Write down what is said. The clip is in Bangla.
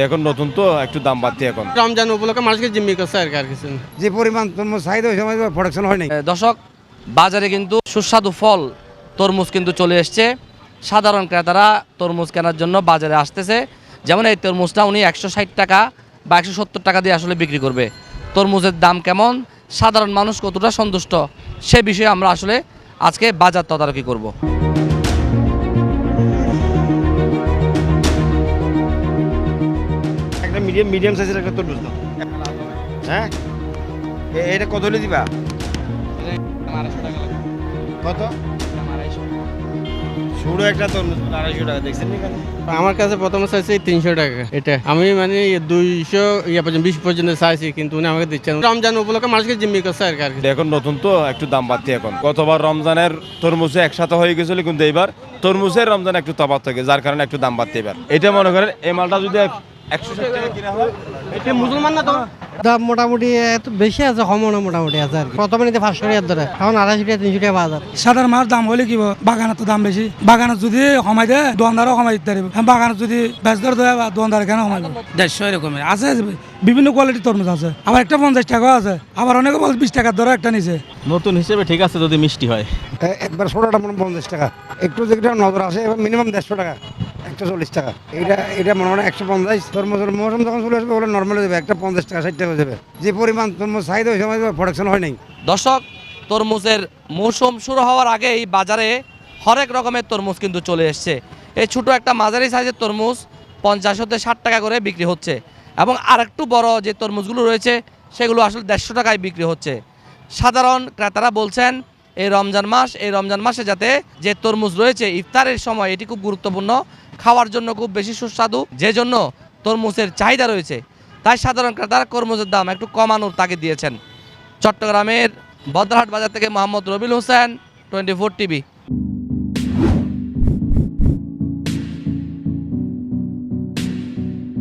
এখন নতুন তো একটু দাম বাড়তি এখন রমজান উপলক্ষে মানুষকে জিম্মি করছে আর কিছু না। যে পরিমাণ তরমুজ চাহিদা ওই সময় প্রোডাকশন হয় নাই। দর্শক, বাজারে কিন্তু সুস্বাদু ফল তরমুজ কিন্তু চলে এসছে। সাধারণ ক্রেতারা তরমুজ কেনার জন্য বাজারে আসতেছে। যেমন এই তরমুজটা উনি 160 টাকা বা 170 টাকা দিয়ে আসলে বিক্রি করবে। তরমুজের দাম কেমন, সাধারণ মানুষ কতটা সন্তুষ্ট, সে বিষয়ে আমরা আসলে আজকে বাজার তদারকি করব। একটা মিডিয়াম সাইজের একটা তরমুজ দাও। হ্যাঁ, এটা কত হলে দিবা? কত? ছোটো একটা তরমুজ 250 টাকা, দেখছেন নি কেন? আমার কাছে প্রথমে চাইছি 300 টাকা। এটা আমি মানে 200 পর্যন্ত 20 পর্যন্ত চাইছি, কিন্তু উনি আমাকে দিচ্ছেন। রমজান উপলক্ষে মানুষকে জিম্মি করছে আর কিছু। এখন নতুন তো একটু দাম বাড়তি এখন। গতবার রমজানের তরমুজে একসাথে হয়ে গেছিল, কিন্তু এইবার তরমুজের রমজান একটু তফাৎ থাকে, যার কারণে একটু দাম বাড়তি এবার। এটা মনে করেন এই মালটা যদি 160 টাকা কিনা হয়, এটা মুসলমান না তো? দাম মোটামুটি এত বেশি আছে, কমও মোটামুটি আছে আর কি। প্রথমে নিতে 500 টাকা ধরে, এখন 250 টাকা 300 টাকা বাজার। সাধারণ মাছ দাম হলে কি বাগানত তো দাম বেশি। বাগানত যদি কমাই দেয় দোকানদারও কমাই দিতে পারবে। বাগানত যদি বেচদার দেয় বা দোকানদার কেন কমাইবে? 150 এরকমের আছে, বিভিন্ন কোয়ালিটির তরমুজ আছে। আবার একটা 50 টাকাও আছে, আবার অনেকে বল 20 টাকার ধরে একটা নিচে। নতুন হিসেবে ঠিক আছে যদি মিষ্টি হয়। একবার ছোটোটা মনে 50 টাকা, একটু যেটা নজর আসে এবার মিনিমাম 150 টাকা, 140 টাকা। এটা মনে হয় 150। তরমুজের মৌসুম যখন চলে আসবে ওগুলো নর্মাল হয়ে যাবে, একটা 50 টাকা 60 টাকা হয়ে যাবে। যে পরিমাণ তরমুজ চাহিদা ওই সময় প্রোডাকশন হয় নাই। দর্শক, তরমুজের মৌসুম শুরু হওয়ার আগেই বাজারে হরেক রকমের তরমুজ কিন্তু চলে এসছে। এই ছোটো একটা মাঝারি সাইজের তরমুজ 50 হতে 60 টাকা করে বিক্রি হচ্ছে, এবং আরেকটু বড় যে তরমুজগুলো রয়েছে সেগুলো আসলে 150 টাকায় বিক্রি হচ্ছে। সাধারণ ক্রেতারা বলছেন এই রমজান মাসে যাতে যে তরমুজ রয়েছে ইফতারের সময় এটি খুব গুরুত্বপূর্ণ, খাওয়ার জন্য খুব বেশি সুস্বাদু, যে জন্য তরমুজের চাহিদা রয়েছে। তাই সাধারণ ক্রেতারা তরমুজের দাম একটু কমানোর তাগিদ দিয়েছেন। চট্টগ্রামের বদরহাট বাজার থেকে মোহাম্মদ রবিল হোসেন, 24 টিভি।